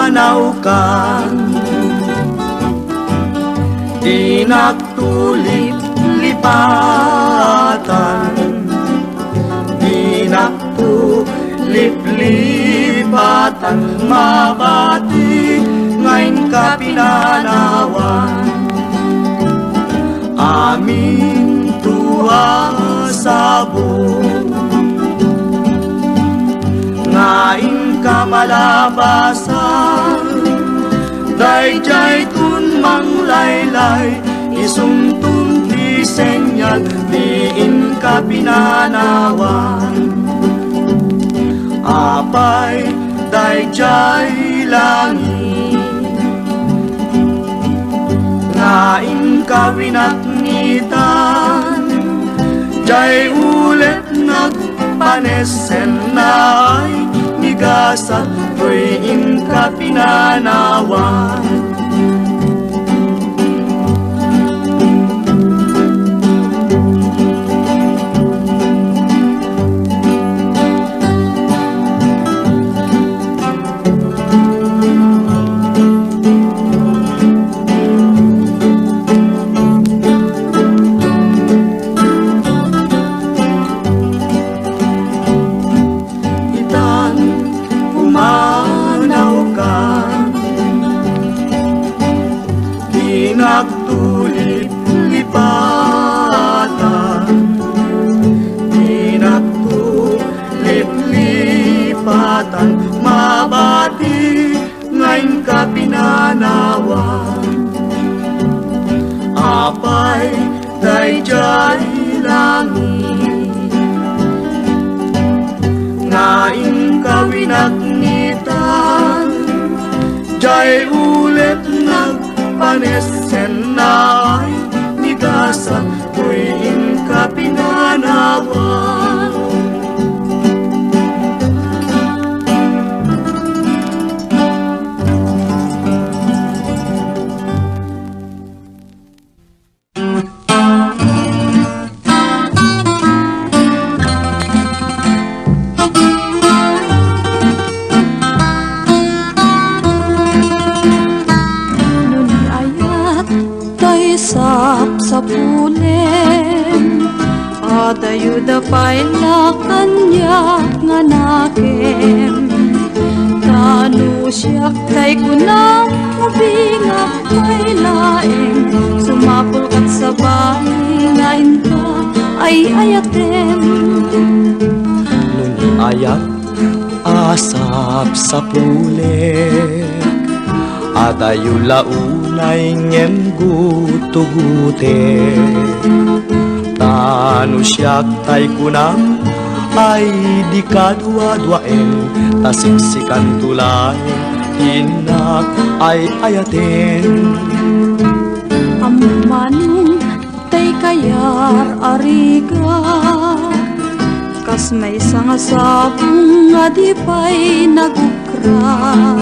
pumanawkan, di naktulip-lipatan, di naktulip-lipatan, mabati ngayon ka pinanawan. Aming tuwa sabong, ngayon ka malabasan, dayjay tun manglaylay, isungtong di senyal, diin ka pinanawan. Apay dayjay langit, ngayon ka winatnitan, jay ulit nagpanesen na ay nigasat, tuwing ka pinanawan. Naktulip-lipatan, di naktulip-lipatan, mabati ngayon ka pinanawan. Apay dayjay langit, ngayon ka winagnitan, jay ulit nagpanesen na ay nigasan, tuwing ka pinanawan. Sapulen adayuda paila kanyak nga nakem, tanu siyak kay kunang mabingak kay laeng, sumapul kat sa bahay ngayon ka ay ayatem. Nung ayat asap sa pulen, adayu launay ngem gutugute, tanu siyak tay kunam ay di kadwa-dwaen, tasiksikan tulay inak ay ayaten. Amumanong tay kayar ariga, kas may nga sabong nga di pa'y nagukran,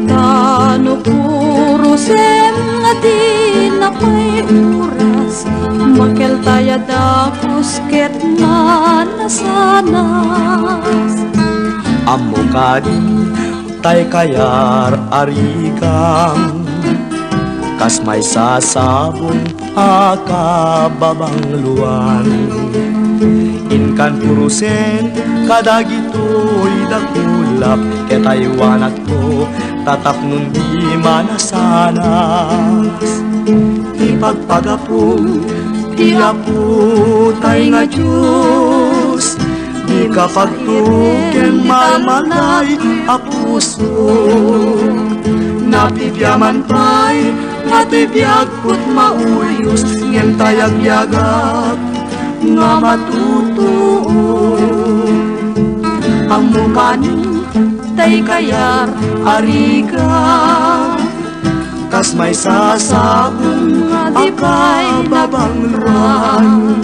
tano puro sem nga di na pa'y oras, makel taya da kusket nga nasanas. Amo kadi tay kayar arigang, kas may sasabong akababang luwan, inkan purusen kadagito'y dakulap, ketaywanat to tatap nun di manasanas. Ipagpagapong ti apo tay nga Diyos, di kapagtuken malmalay apuso, napibyaman pa'y natibiyag put mauyos, ngem tayag-yagap nga matutuo. Ang mukani tay kayar ariga, kas may sasabong akababang luwan,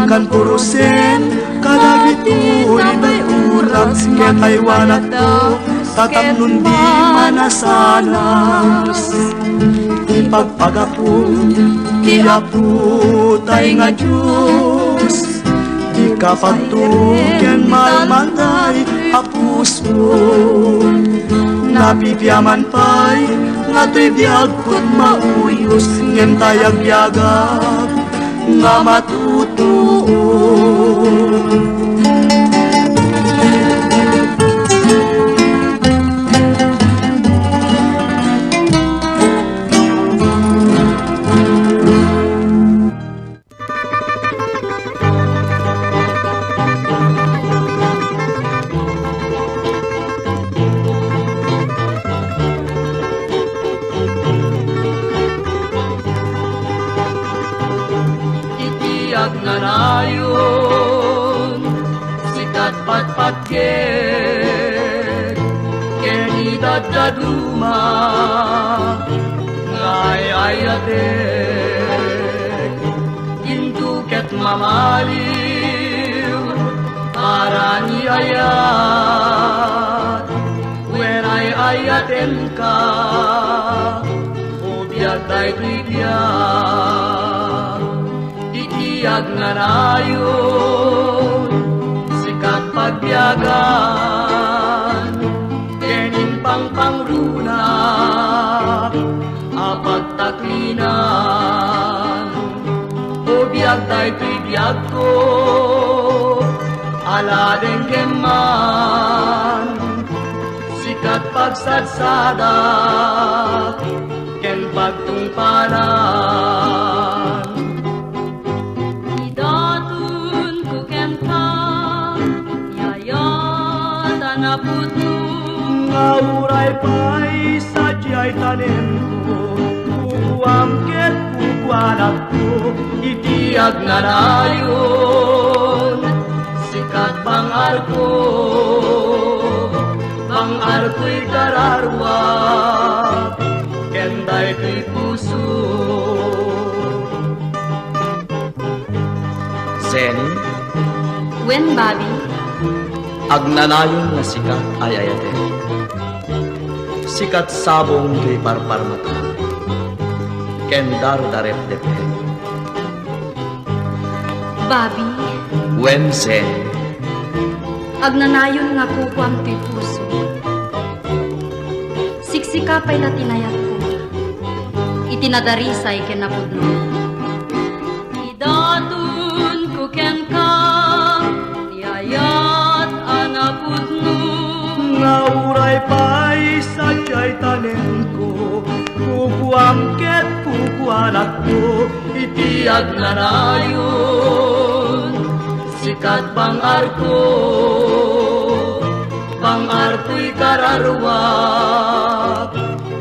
kan purusen kadagito'y nag-uras, ketaywanat to tatap nun di manasanas. Ipagpagapong kiaputay nga Diyos, di kapagtuken malmatay apus mo, Mapipyaman pa'y nga to'y biyag put mauyos ngem tayag biyagak nga matutuon. Itiyak na nayon, sikat patpatket, keni dadaduma, ngay ayatek, induket mamaliw, para ni ayat, when ay ayaten ka, ubiyag tayo biyag. Itiyak nga nayon, sikat pagbiyagan, kening pangpangrunak, apagtaklinan. O biyag tayo biyag ko, aladeng keman, sikat pagsatsadak, ken pagtungpalan. Ngauray pa'y sadyay tanem ko, kukuangket kukuanak ko, Itiyak na nayon, sikat bangar ko'y kararwak, kenday ko'y puso. Zen, When, Bobby? agnanayon nga sikat ay ayate. Sikat sabong to'y parparmata, kendar darep depe. Bobby, When Zen, agnanayon nga kukwam to'y puso. Siksika pa'y natinayat ko, itinadarisay kinapudno. Idatun ko ken ka, tiyayat anapudno. ngauray pa'y sadyay tanem ko, kukuangket kukuanak ko, Itiyak na nayon, sikat bangar ko'y kararwak,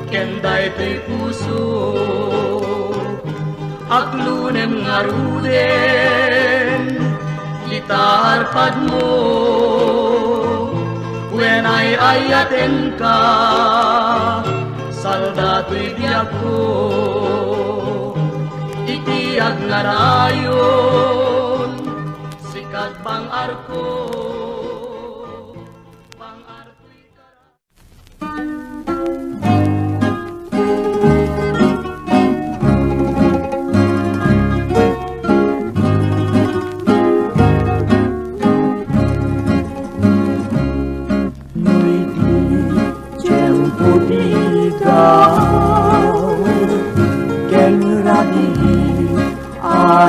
kenday to'y puso. Aklunem nga ruden, gitarpad mo, when ay ayaten ka, salda to'y biyak ko. Itiyak nga nayon, sikat bangar ko, bangar ko'y kararwak.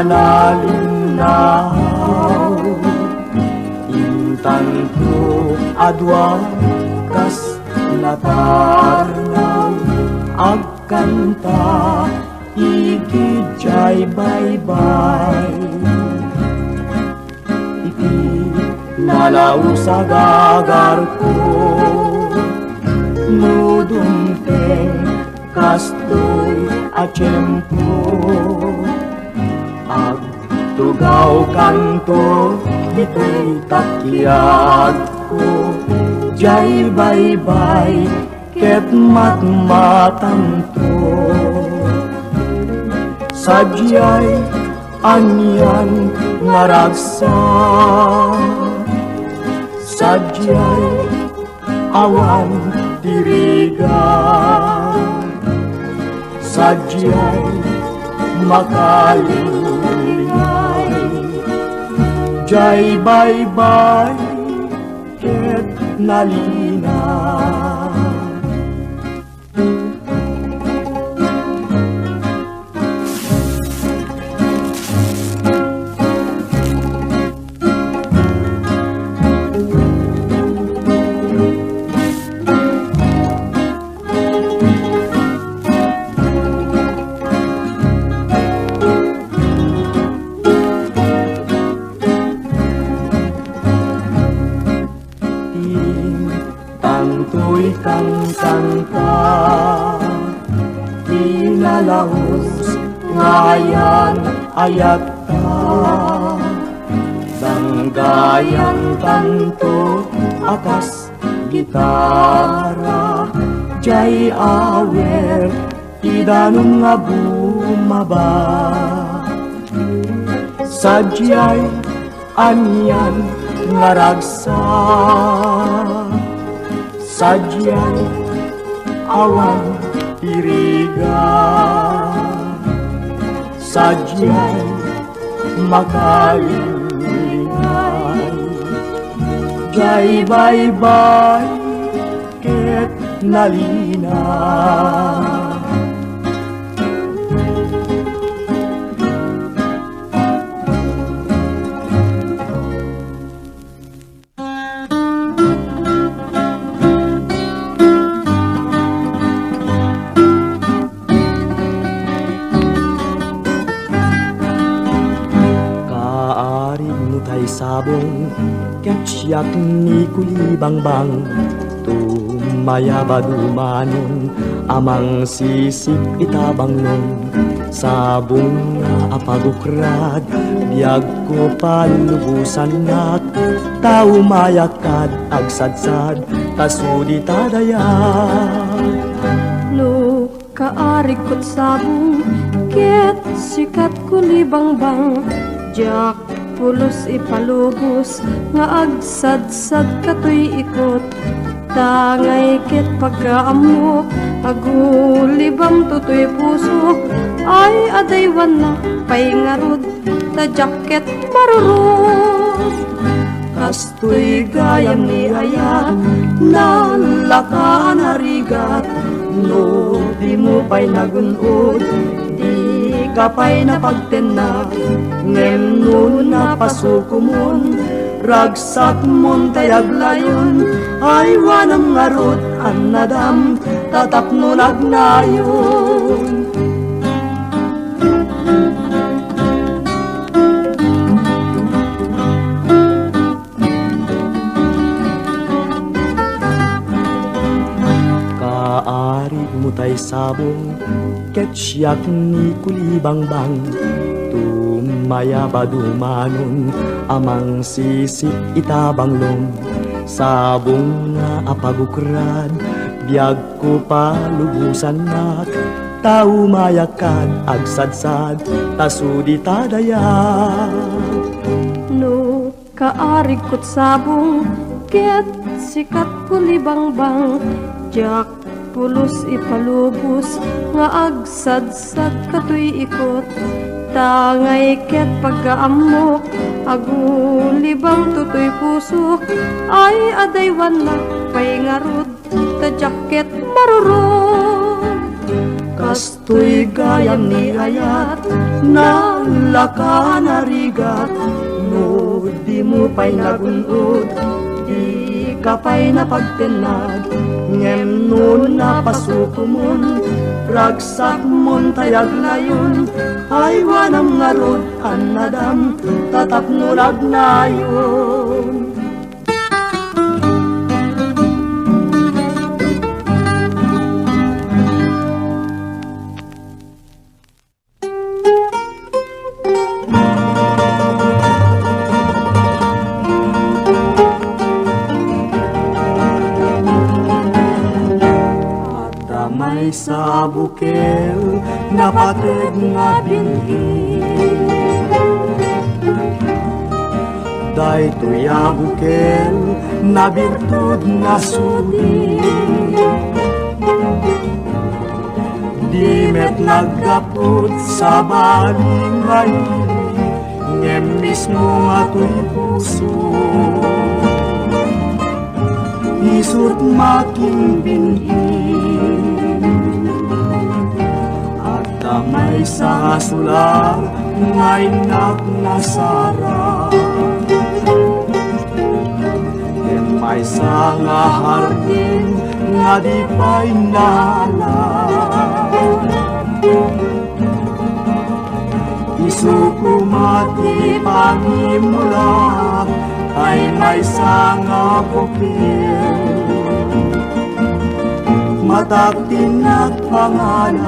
Analinaw Intan ko adwa kas natarnaw Agkanta ikijay baybay Iti nalaw sa gagar ko Nudumpeng kastoy at tiyempo Tugaw kanto, ito'y takyag ko Jay baybay, ket matmatanto Sadyay, anyan ngaragsa Sadyay, awan tirigan Sadyay, makaling Jay baybay ket nalina kang kanta, kinalahos ngayan ayat ta, danggayan kanto akas gitara, jay awer idanong nga bumaba, sadyay anyan nga ragsa, sadyay awan iriga, sadyay makalingay, jay bye-bye ket nalina. Sabong ketyak ni kulibangbang, tumaya badumanon amang sisip itabanglong, sabong nga apagukrad biag ko palubusan nak, tao mayakad agsadsad tasudi tadayat. No, kaarig ko't sabong, ket sikat kulibangbang, jak pulos ipalubos, nga agsadsad katoy ikot, tangay ket pagkaamok, agulibam tutoy puso, ay adaywan na pay ngarod, ta jacket marurot. Kastoy gayam ni ayat, nalakaan harigat, no di mo pa'y nagunod, di ka pa'y napagtenag, ngem nun na pasukumon, ragsak mon tayag layon, ay wanang ngarot an nadam, tatapno nagnayon. Kaarig mo tay sabong, ketyak ni kulibangbang, tumaya badumanon amang sisip itabanglong, sabong nga apagukrad biag ko palubusan nak, tao mayakad agsadsad tasudi tadayat. No, kaarig ko't sabong, ket sikat kulibangbang, jak pulos ipalubos, nga agsadsad katoy ikot, tangay ket pagkaamok, agulibang tutoy puso, ay adaywan na pay ngarod, ta jacket marurot. Kastoy gayam ni ayat, nalakaan harigat, no di mo pa'y nagunod, di ka pa'y napagtenag, ngem nun na pasuko mon, ragsak mon tayag layon, ay wanam ngarod an nadam, tatapno nagnayon. May sa bukel napatid nga binhi, day tuya bukel na birtud na sudi, di met naggapot sa balingay, ngem mismo nga tuy puso, isut making binhi. May sa sula ngay nagnasara, may sa nga hardin nga di pa'y nala, isuko mati pangimula, ay may sa nga bukil, katak tinagpangalan.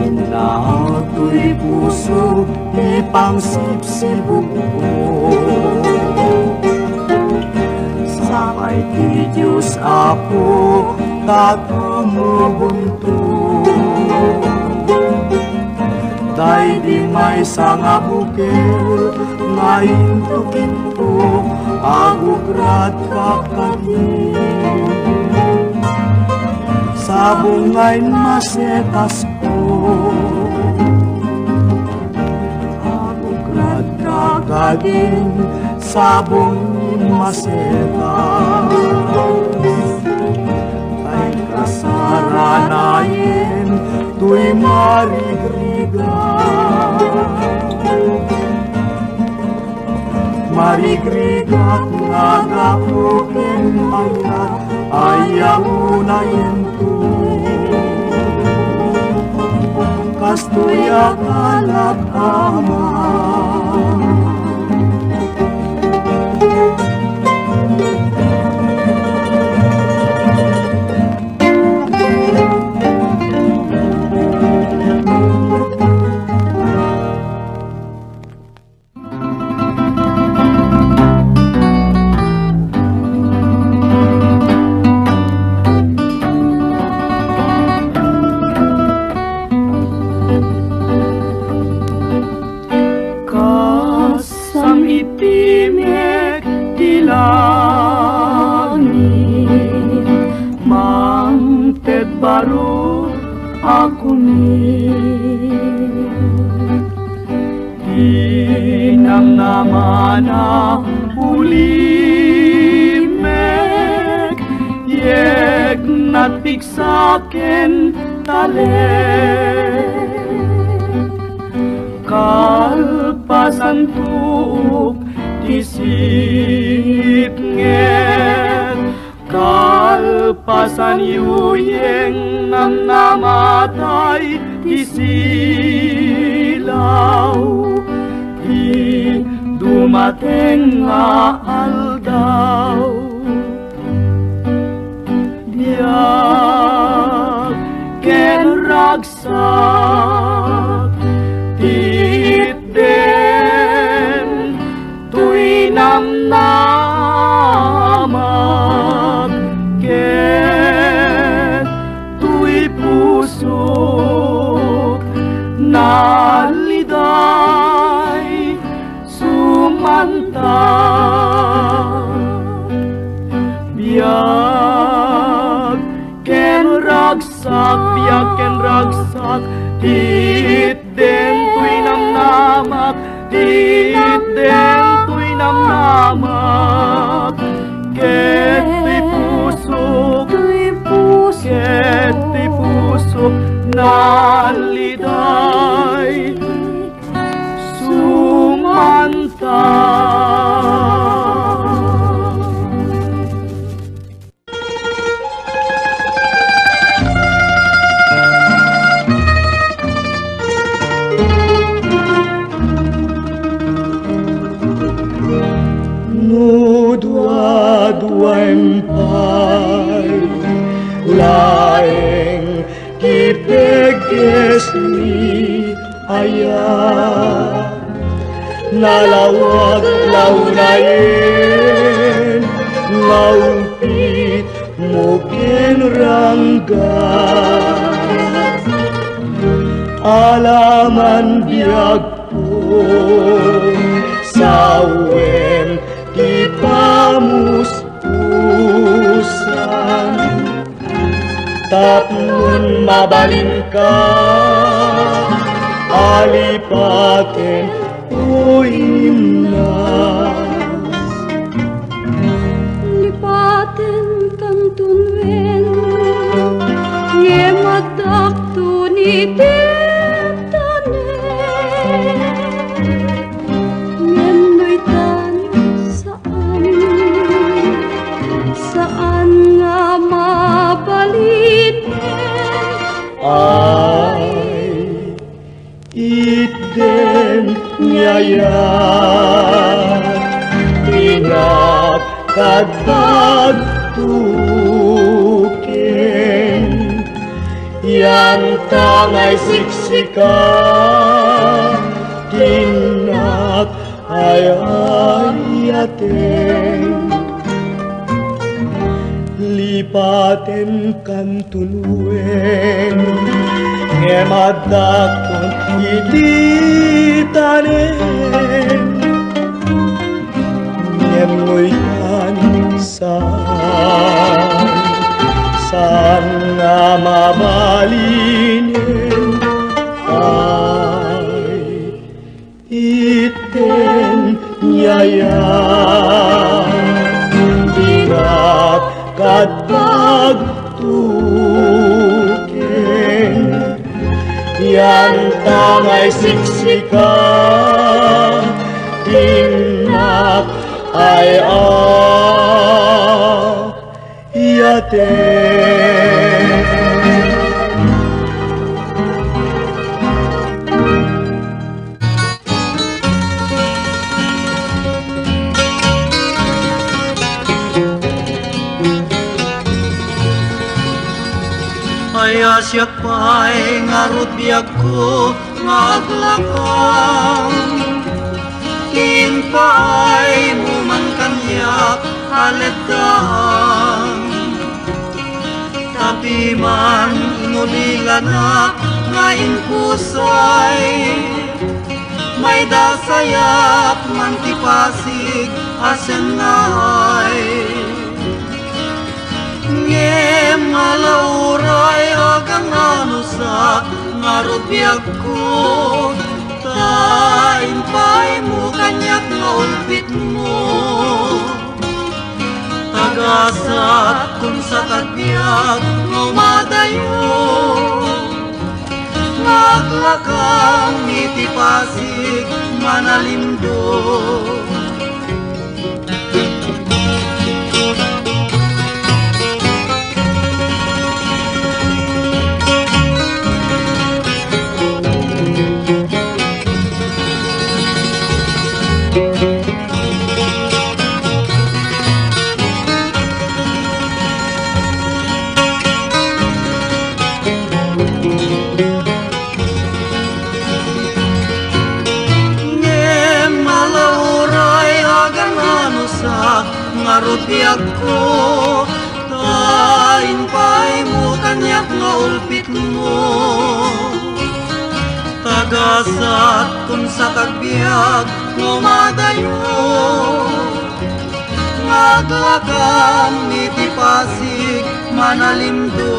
Inato'y puso, ipangsipsibog ko. Sapay ti Diyos Apo, tatumubunto. Day di may sanga bukel, ngayon tukinto, agugrad kakati. Sabong ngayon masetas ko, agugrad kakadin, sabong masetas. Ay kasaranayin, tuy marigriga. Marigrigat nagapukin ayat, ayaw na yento. Kastoy akalak ama. Itimik dilangit, mangted baru aku Inang namana ulimek, yek natiksaken talek. Kalpasan tuuk disipnget, kalpasan yuyeng nang namatay isilaw. Di dumating nga aldaw, diyak ken ragsak titen tuy namnamag ket tuy pusok naliday sumantang. Biyak ken ragsak titen tuy namnamak, titen tuy namnamak ket tuy pusok, ket tuy pusok naliday sumantang. Dua-duampay laeng kipeges ni ayah nalawag launayen ngaumpit mungkin rangga alaman biag po sawen ipamuspusan tapun mabalin ka alipaken uimna lipaten kan tunwen nge madak tuni titane ngendoy tan saan nga mabalinen Ay iden nyaya Tingat kadag tuken Yang tangay siksika Tingat ay ayaten Lipaten kan tunuen Ngemadakon ititanen Ngemoykan saan nga mabalinen Ay iten nyaya Tingat kadag tuken Yan tangay siksika Tingat ay ayaten Kaya siya pa'y ngarut biag ko ngaglakang Kin pa'y muman kanyak haletang Tapi man inulilanak ngayon pusay May dasayap man kipasig asen naay Nge malauray agang anusak ngarut biag ko Tain pa'y mo kanyak nga ulpit mo Tagasat kung sa tagbiag ngumadayo Ngaglakang itipasig manalimdo ngarut biag ko Tain pa'y mo kanyak nga ulpit mo Tagasat kung sa tagbiag ngumadayo Ngaglakang itipasig manalimdo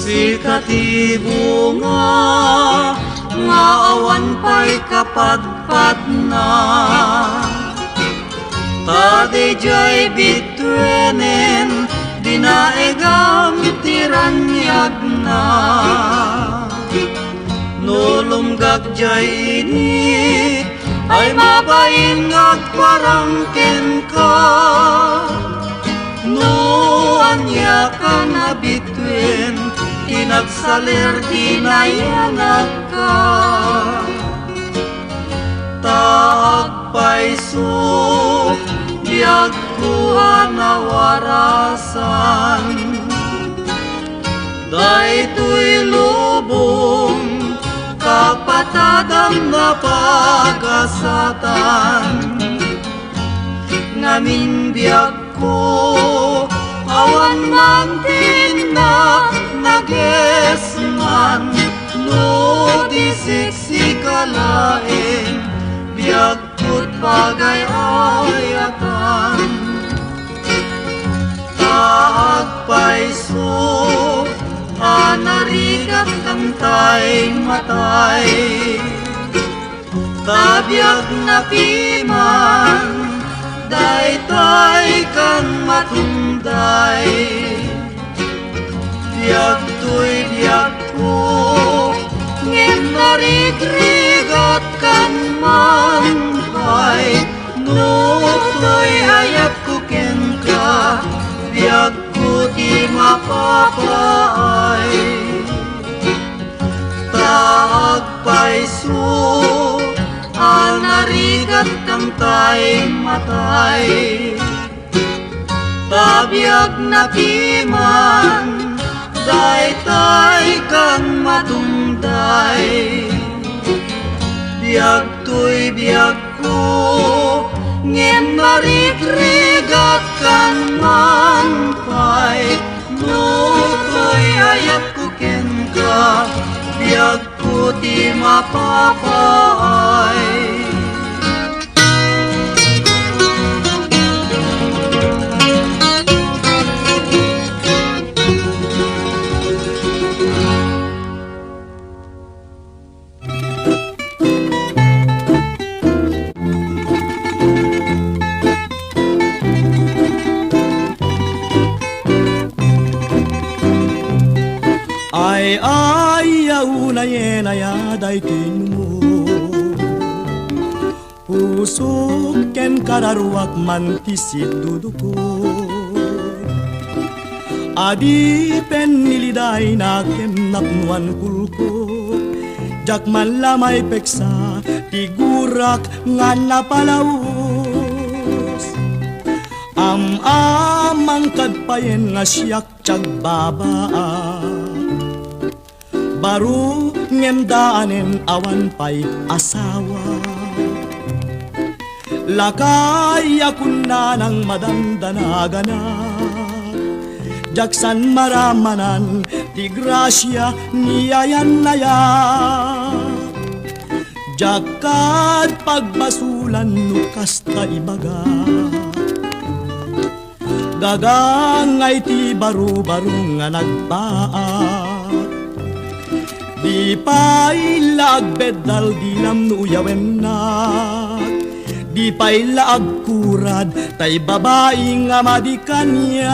Sikati bunga nga awan pa'y kapatpat na Tadejay bitwenen dinaegam tiranyag na Nulumgag jay ini ay mabain ngagparangken ka Nuanya ka na bitwen Kinagsaler dinayanak ka Taagpay so Diag kuha na warasan Daytoy lubong Kapatadang na pagasatan Ngamin biag ko Awan mang tinak nagesman no di siksikalaeng biag kud pagayayatan taagpaiso anarigat kang tay matay tabiag na piman daytay kang matunday biag tuy biag ko ngem narigrigat kan manpay nutoy ayat ko ken ka biag ko di mapapaay taagpaiso anarigat kang tay matay tabiag na piman daytay kang matunday biag tuy biag ko ngem marigrigat kan manpay nutoy ayat ko ken ka biag ko di mapapaay ayaw na yenayaday mo pusok ken kararuak mantisid duduko adi pen niliday na kem napnuan kulko jak man lamay peksa tigurak nga napalaos amang kadpayen nga siyak tiyag babaa baru ngem daanen awan pay asawa lakay akun na ng madandanagana jaksan maramanan ti grasya niyayan naya jakad pagbasulan nukas ta ibaga gagangay ti baru-baro nga nagbaat di pa'y lagbedal di nam nuyawen na di pa'y laagkurad tay babae nga madikanyak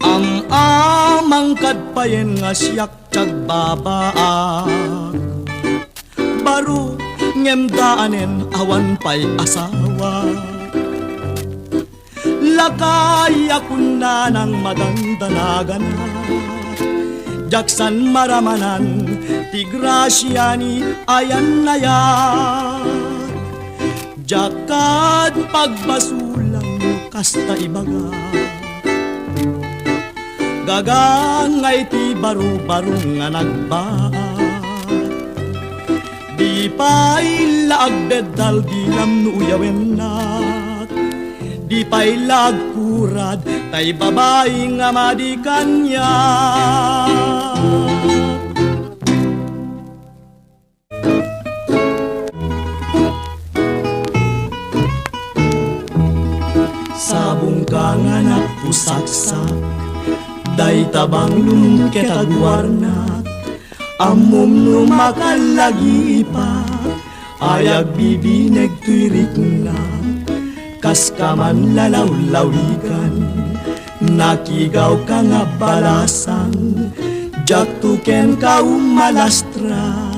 ang amang kadpayen nga siyak tiyag babaak baru ngem daanen awan pay asawa lakay akun na ng madandanagan jaksan maramanan ti grasya ni ayan naya jakad pagbasulang kasta ibaga gagangay ti baru-baro nga nagbaat di pa'y laagbedal di nam nuyawen nak di pa'y laagkurad tay babae nga madikanya sabong ka nga napusaksak day tabang lumket agwarnak amom numakalagi pa ayag bibineg tuirik na kas kaman lalaw-lawigan nakigaw ka nga balasan jak tuken ka umalastra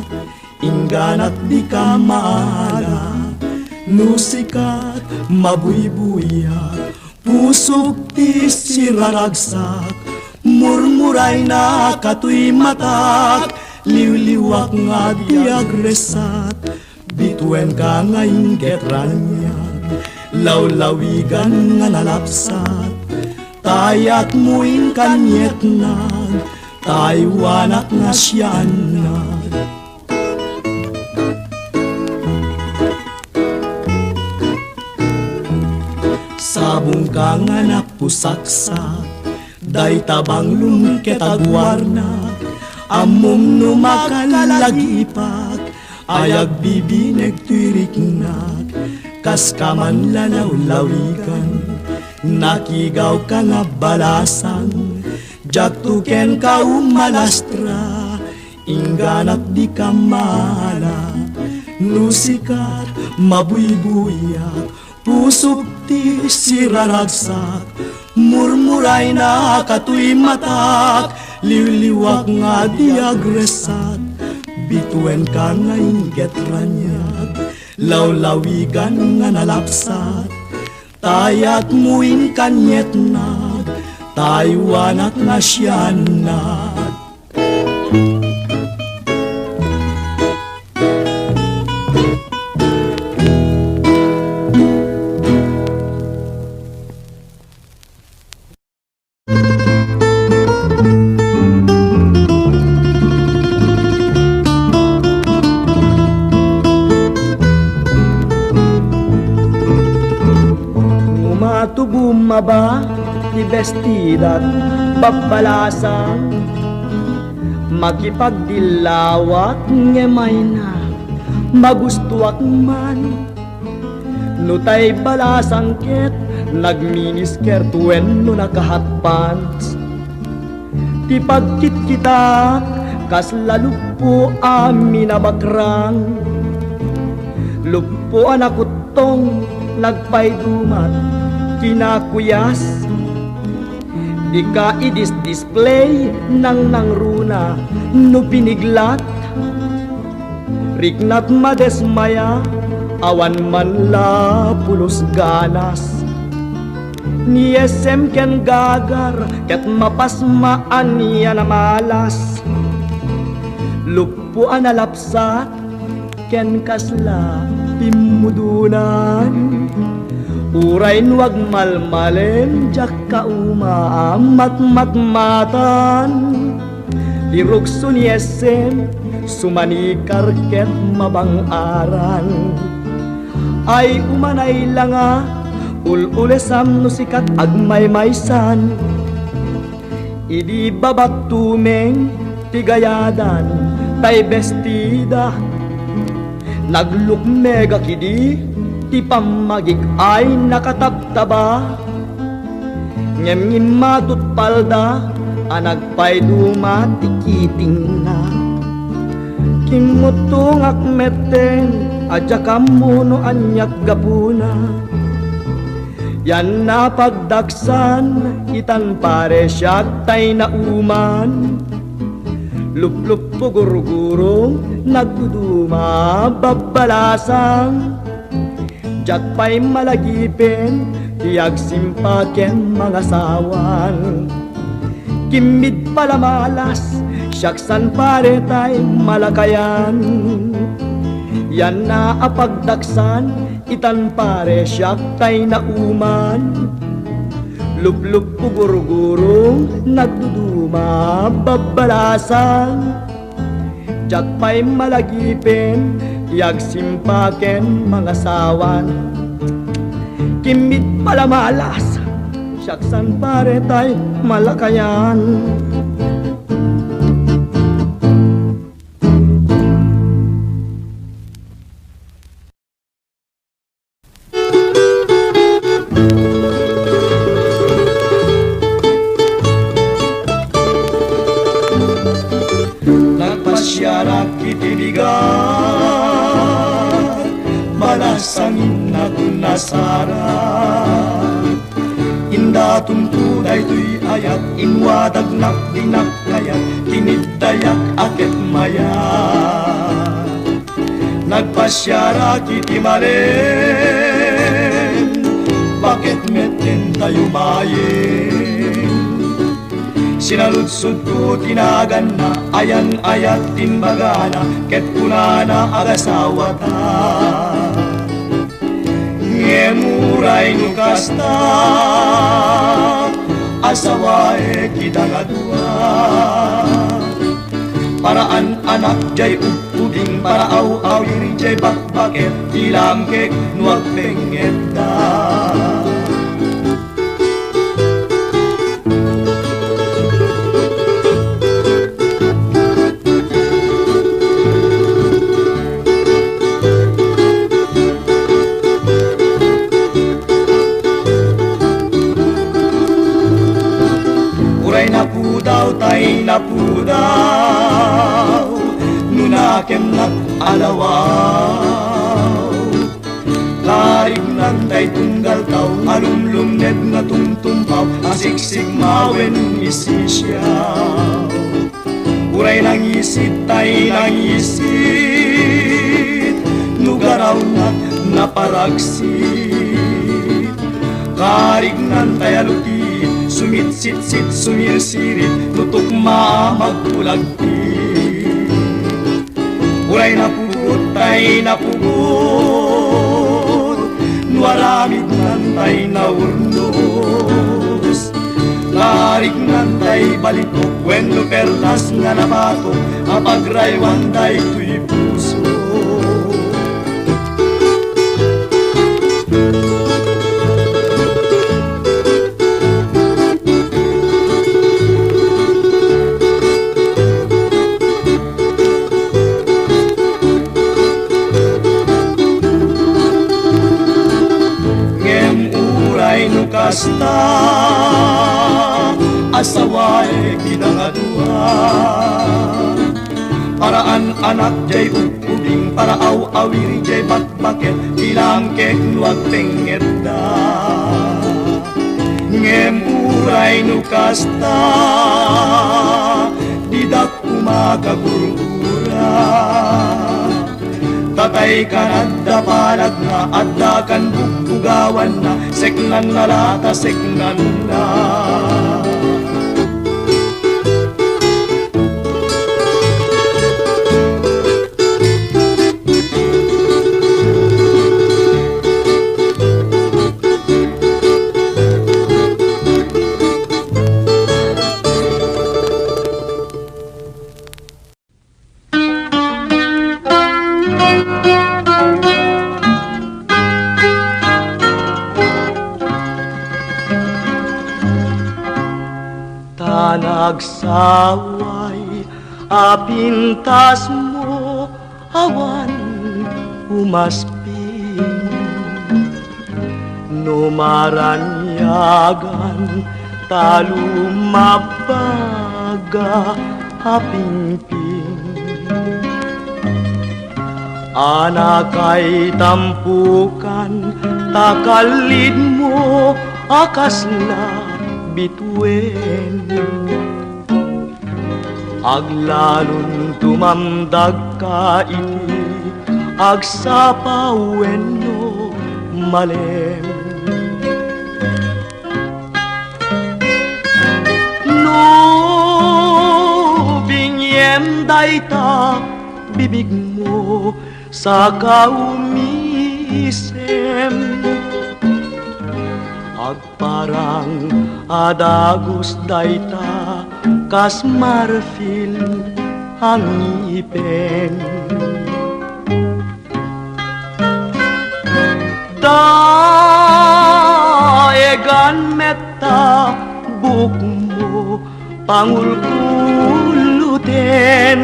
inganat di ka maaga nusikat mabuybuya pusok ti siraragsak murmuray na katuy matak liwliwak nga di agresat bituen ka nga inggetranyan lawlawigan nga nalapsat tayat muing kanyet nag taywanak nga siyanag ka nga napusaksak, day tabang lumket agwarna, amom numakalagipag, ayag bibineg tuiriknag, kas ka man lalaw-lawigan, nakigaw ka nga balasan, jak tuken ka umalastra, ingganat di ka mala, nusikat mabuybuyak, pusok ti siraragsak, murmuray na katuy matak, liwliwak nga di agresat, bituen ka nga inget ranyag, lawlawigan nga nalapsat, tayat muin kanyet nag, Taiwan at nasyanat. Bumaba ti bestidat babalasang, makipagdilawat ngemay na magustuak man, nutay balasang ket nagminisker tuen no nakahat pants, ti pagkit kita kas lalupo amin na bakrang, lupo anakutong nagpaydumat kinakuyas, di ka i-display nang runa no piniglat, rignat madesmaya awan man la pulos ganas, ni SM ken gagar ket mapasmaan niya na malas, lupo analapsat ken kasla pimudunan, uray nuwag malmalen, jak ka umaamat matmatan, dirugso ni SM, sumanikar ket mabangaran, ay umanay langa, ululesam no sikat agmaymaysan, idi babat tumeng, tigayadan, tay bestida, naglukmega kidi, ti pamagik ay nakataptaba, ngem matut palda, anagpay dumatikiting na, kimutong akmeten, adya kamuno anyak gapuna, yan na pagdaksan, itan pare siyak tay na uman, luplup pugurugurong, nagduduma babalasang, jak pa'y malagipin, tiyag simpaken mga sawan, kimid pala malas, syaksan pare tay malakayan, yan na apagdaksan, itan pare syak tay na uman, luplup pugurugurong, nagduduma babalasan, jak pa'y malagipin, tiyag simpaken mga sawan, kimid pala malas, syaksan pare tay malakayan. Nagpasyara kitibigan, balasangin na tunasara, inda tuntunay tuy ayat, inwadag nakdinak kayat, kinidayak akit maya. Nagpasyara kitimalen, bakit metin tayo mayin, sinaludsud ko tinagan na, ayan-ayat tinbagana, ket kunana agasawa ta. Ngemuray nukasta, asawae kita nga dua, paraan anak jay upuding, para aw-awir jay bakbaket, ilang kek nuwag penget da. day tunggal tao, alumlumned nga tumtumpaw, asiksik mawen isisyaw. Uray nang isit, tay nang isit, nugaraw naparagsit. Karignan tay alutit, sumitsit-sit, sumirsirit, tutok magpulagtit. Uray napugot, tay napugot, nuaramid nan tay naurnos. Karignan tay balitok, wenno perlas nga nabato, apagraywan tay tuy puso. Kasta asaway kinangadua, paraan anak jay ubing, para awiri jay bakbaket, ilang kek nuag pengedda. Ngem uray no kasta didak kumagagurura. Tatay ka nadda palag na, adda kan bugbugawan na, seknan na lata, seknan na. Nagsaway, apintas mo, awan umaspin. Numaranyagan, talumabaga, apimpin. Anak ay tampukan, takalid mo, akas na bituin. Aglalon tumamdag ka iti, agsapawen no malem. No binyem dayta bibig mo sa kaumisem. Agparang adagos dayta kas marfil ang ngipin. Daegan meta buk mo pangulkuluten.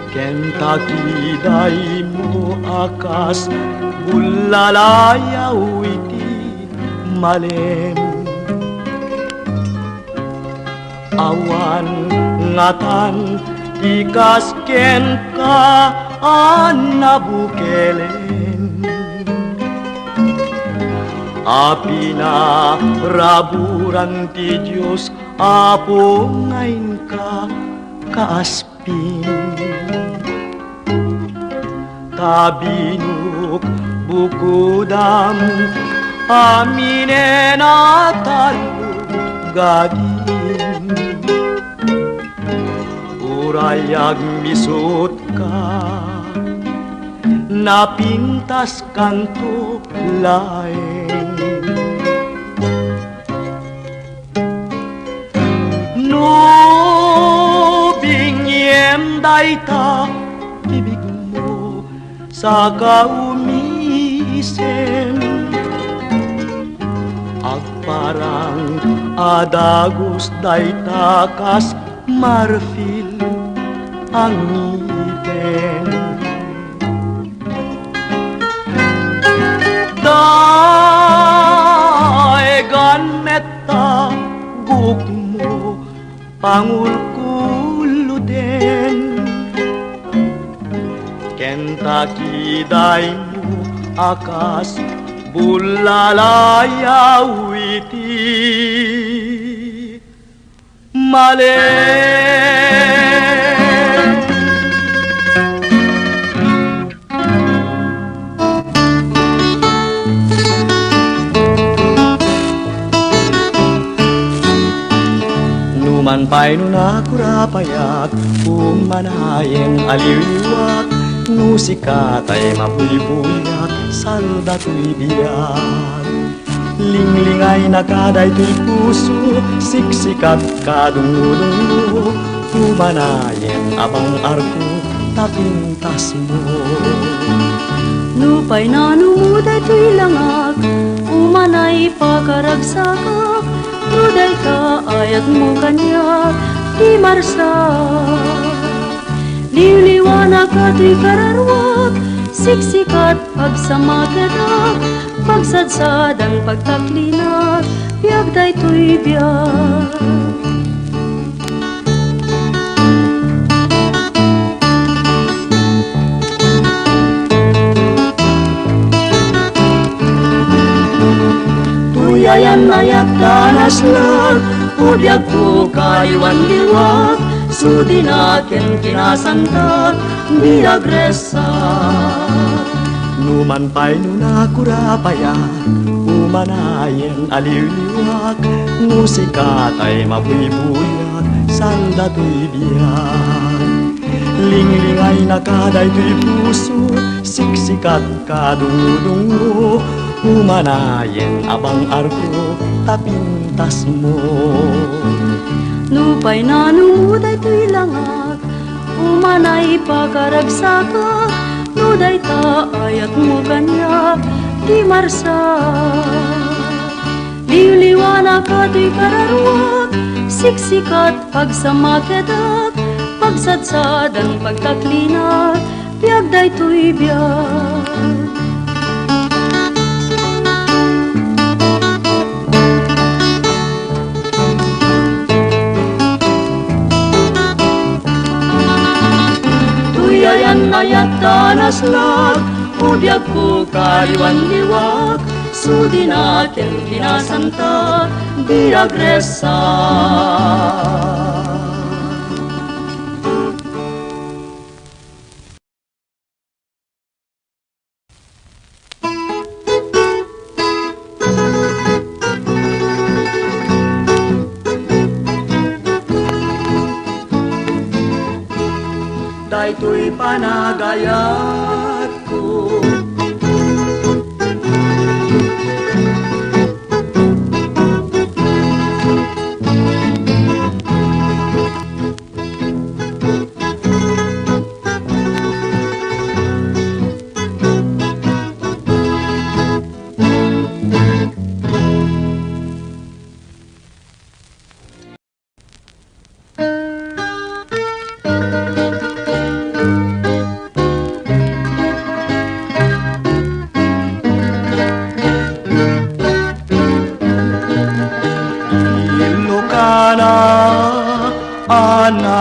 Kentucky day mo akas bulalayaw iti malem. Awan ngatan ikasken ka anabukelen. Api na raburan ti Diyos, apo ngayon ka kaaspin. Tabinuk bukudam aminen at talugagin. Urayag misot ka, napintas kanto laeng. No binyem dayta bibig mo sa kaumisem. Agparang adagos dayta kas marfil ang ngipin. Daegan meta buk mo pangulkuluden. Kentucky day mo akas bulalayaw iti mali. Numan pa'y nunakurapayat Umanayeng aliwat Nusikatay mapulibuyat Salda to'y biyat Linglingay nakaday to'y puso Siksikat kadungudungo Umanayeng abang arko Tapintas mo Nupay na numuday to'y langag Umanay pagkaragsakak Nuday ka ayat mo kanya Di marsa Liwliwanag ka to'y kararwag Siksikat pagsamakedak Pagsadsadan pagtaklinat Biyag day to'y biyag Tuyayan ayat danas lang Udyag ko kaywan liwat Sudinakin kinasangkat Biyag resa Numan pa'y nunakurapayat Umanayen aliwliwag Musikatay mabuybuyat Salda to'y biyag Linglingay nakaday to'y puso Siksikat kadungudungo Umanayen abang arko Tapintas mo Nupay na numuday to'y langag Umanay pagkaragsakak Nuday ta ayat mo kanya Di marsa Liwliwanag ka to'y kararwag Siksikat pagsamakedak Pagsadsadan pagtaklinat Biyag day to'y biyag Tuyayan ayat danas lag Udyag ko kaywan liwag Sudinakin kinasanta Biyag resa Daytoy panagayat ko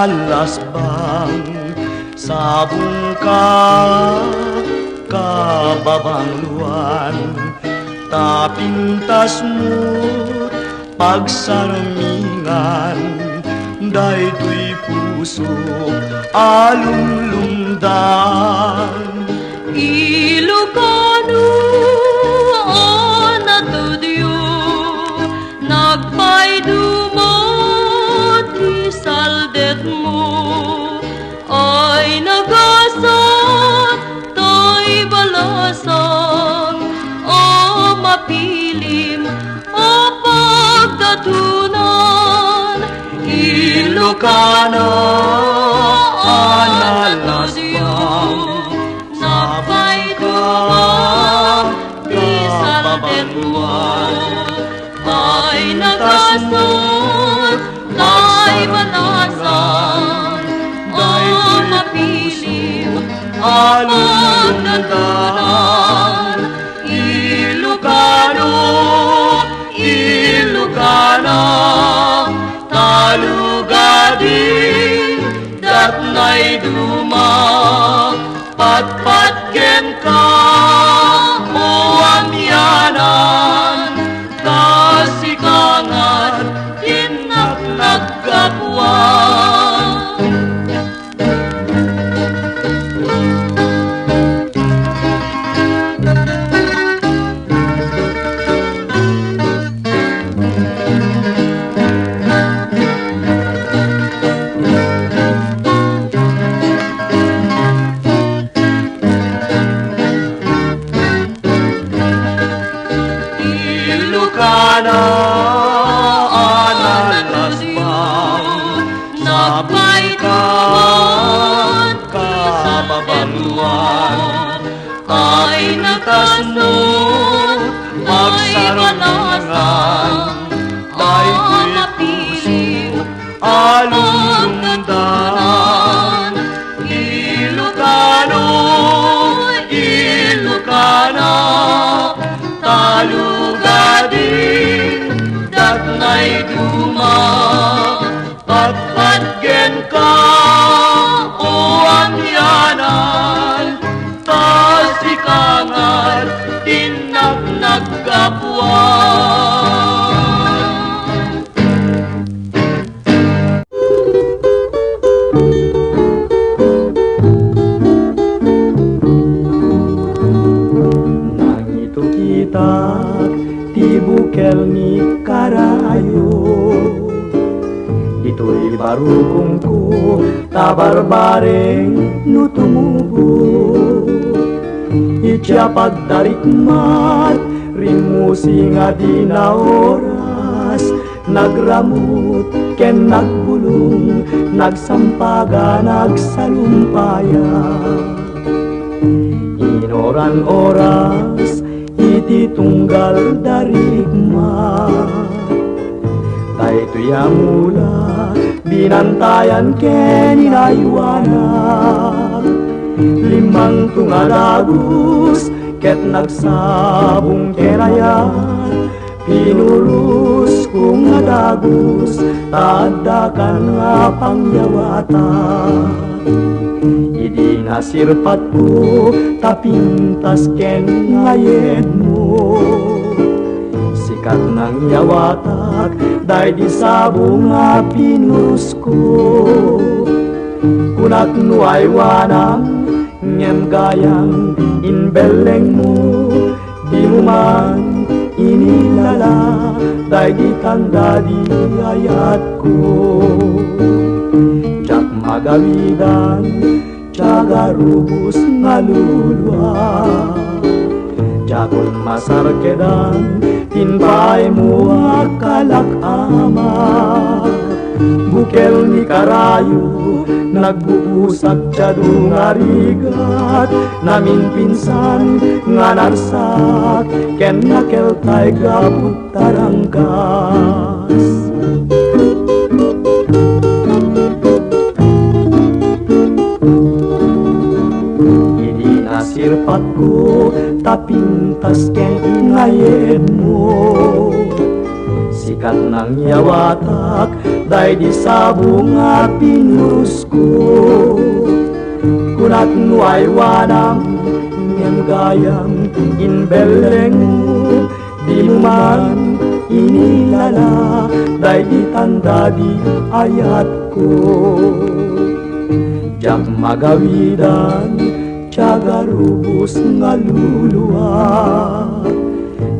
Analasbang sabong ka kababang luwan Tapintas mo pagsaramingan Daytoy puso alulundan Ilocano anatudyo nagpaydumot isaldet mo ay nagasat to'y balasan o mapilim o pagdatunan Ilocano analasbang napayduman isaldet mo ay nagasot ay balasan o mapilim o pagdatunan Ilocano, Ilocana, talugadin, datnay duma, patpatken ka, batas mo magsarungan ay puso alulundan. Ilocano, Ilocana, talugadin datnay duma, patpatgen ka o amyanan, tasikangan tinag-nagkapuan. Nangito kita ti bukel ni karayo, ito'y barukong ko tabarbareng nutumubo. Itya pagdarikmat rimusi nga di na oras, nagramut ken nagbulong, nagsampaga nagsalumpaya. Inoran oras iti tunggal darikma, daytoy amula binantayan ken inaywanan. Limang tungadagus ket nagsabong kenayan, pinurus kong nadagus tadakan nga pangyawata. Idi nasirpat ko tapintas ken ngayed mo, sikat ng yawatak day di sabong nga pinurus ko. Kunat nuay wanang ngem gayang inbeleng mo, di mo man inilala day di tanda di ayat ko. Jak magawidan tiyaga rubus nga lulwa, jakon masarkedan tinbay mo akalak ama. Bukel ni karayo nagbubusak tiyado nga rigat, namin pinsan nga narsak ken nakeltay gaput tarangkas. Idi nasirpat ko tapintas ken ingayed mo, sikat ng yawatak day di sabong nga pinurus ko. Kunat nuay wanang ngem gayang inbeleng mo, di mo man inilala day di tanda di ayat ko. Jak magawidan tiyaga rubus nga luluwa,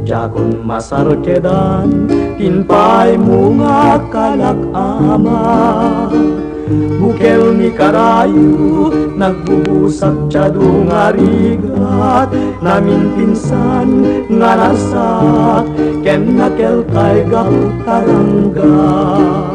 jakon masarkedan tinpay mo nga kalak ama. Bukel ni karayo nagbubusak tiyado nga rigat, namin pinsan nga narsak ken nakeltay gaput taranggas.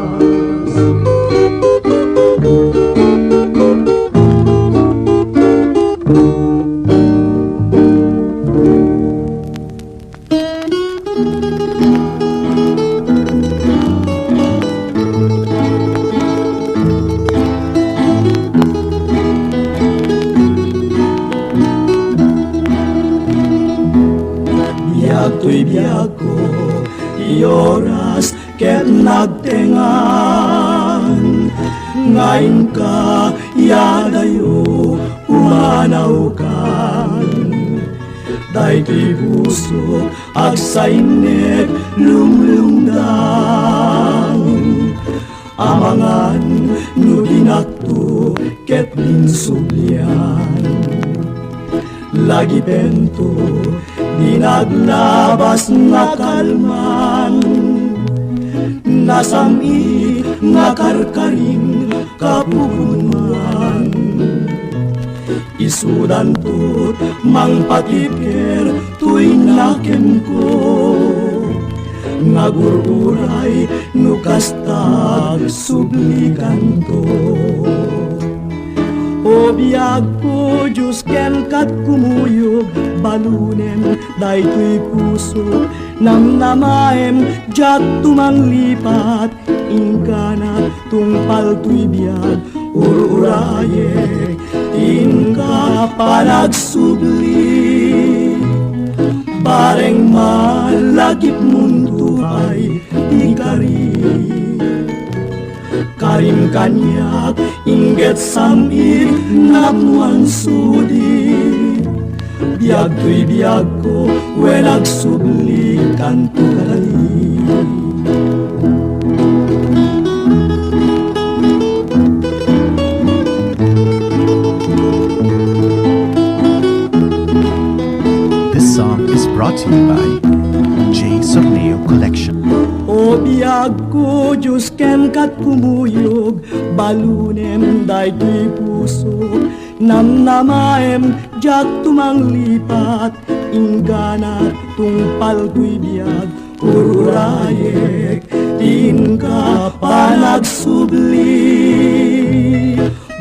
To'y biyag ko, ioras ket nagtengan. Ngayon ka, yadayo, umanaw kan. Dayto'y puso, agsainet, lumlungdan. Amangan, nuginakto, ket linsublian. Lagi pento, di naglabas nga kalman, nasami nga karkaring kapupunuan. Isudan to't mang patiker tuy nakem ko, ngagururay nukastag sublikan to. O biyag po Diyos ken kat kumuyog balunem daytoy puso namnamaem jak tumanglipat ingkana tungpal tuy biag ururaye inka panagsubli bareng malagip mundo ay ikari karim kanyak inget samir napuan sudi biag tuy biag ko welag subli kanto kali This song is brought to you by J. Sorneo Collection. O biag ko Diyos ken kat kumuyog balunem daytoy puso namnamaem jak tumanglipat ingana tungpal tuy biag ururayek tingka panagsubli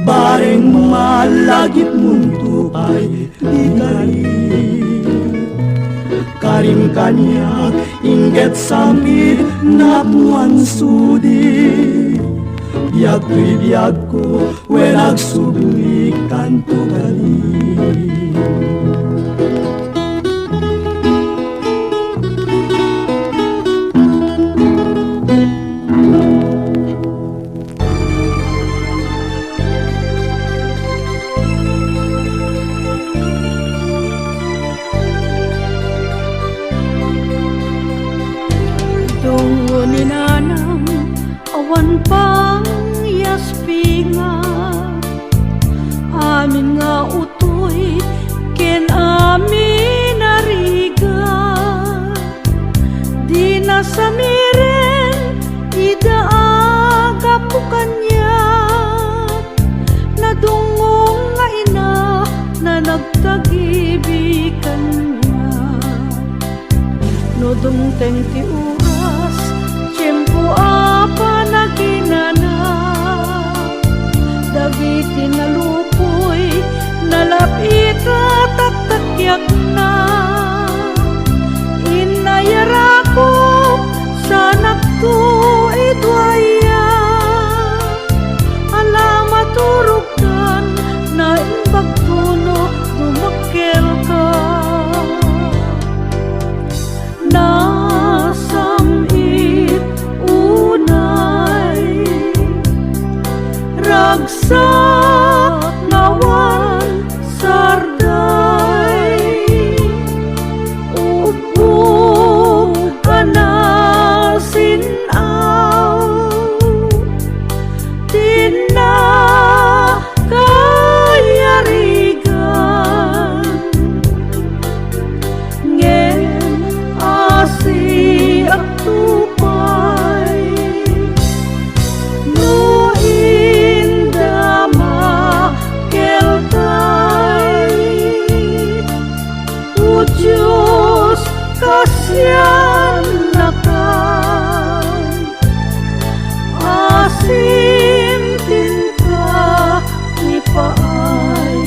bareng malagip mundo ay ikali karim kanyak inget samir napuan sudi biag tuy biag ko welag subli kanto kali Tungo ni nanang awan pang yaspinga amin nga utoy ken amin nariga di na samiren idaaga po kanya nadungong nga ina na nagtagibikan niya nodong tenti oras tiyempo apa naginana dagiti nalupoy nalapita taktakyak na inayara ko sa nakto idwaya alamat turugdan na imbagtuno dumakkel ka nasamit unay ragsak nawan sarday upong kanasinaw tinakayarigan ngem asi at tupay no indama keltay o Diyos kasyan nakan asim tinta ni paay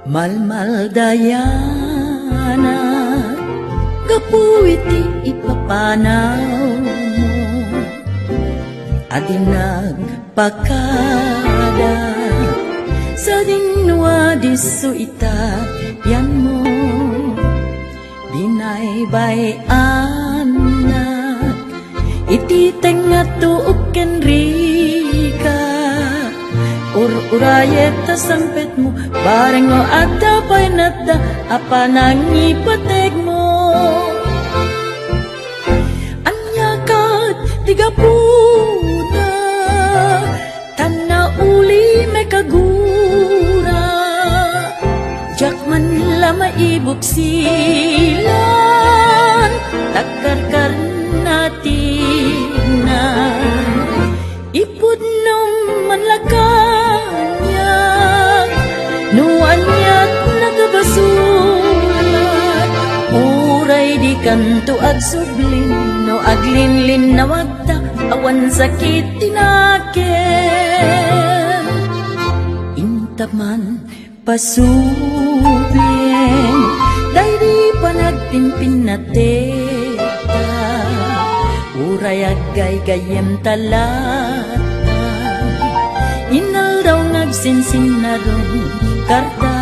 Malmaldayana, kapuiti ipapanaw mo, adinag pakada, sa dinwa diso ita yan mo, binaybayan na, ititeng nga tuok ken rika, urayet ta sampet mo, bareng mo adda pa'y nata, apa nang ipateg mo. Anyakat, tigapuna, tana uli may kagura, jak man la maibok silan, takarkar natin na, ipod nung manlakanyag, nuanyat nagabasulat, uray di kanto agsublin, no aglinlin na wagta, awan sakit tinaken, intaman pasubin, dahil di pa nagpimpin na teta, uray agay gayem talata, inal daw ngagsinsin na ron karta,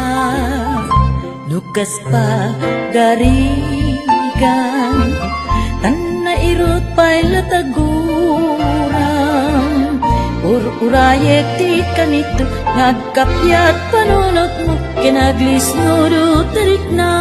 nukas pa garigan, tanna irot pa'y lataguran, urayek ti kanito, ngagkapyat panunot mo, kinaglis nudo tarik na.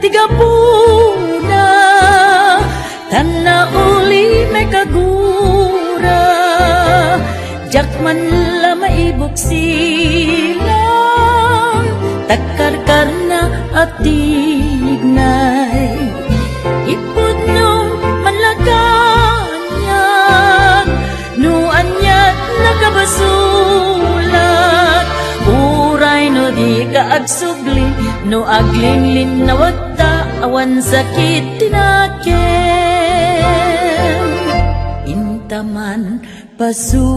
Tigapuna, tana uli may kagura, jak man la maibok silang, takarkar na at tignay, ipod nung manlakanyag, nuanyat nakabasulat, uray no di ka agsubli, no aglinglin na wagta, awan sakit tinaken, intaman pasubien,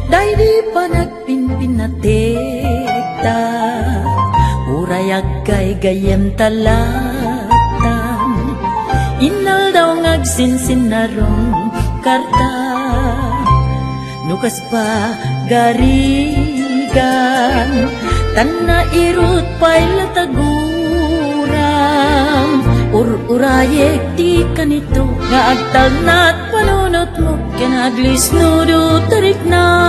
dahil di pa nagpimpin na tekta, uray agay gayem talatan, inal daw ngagsinsin na rong karta, nukas pa garigan, tanna irut pa'y lataguram, urayek di kanito, nga agtal na't panunot mo, kinaglis nudo tarik na.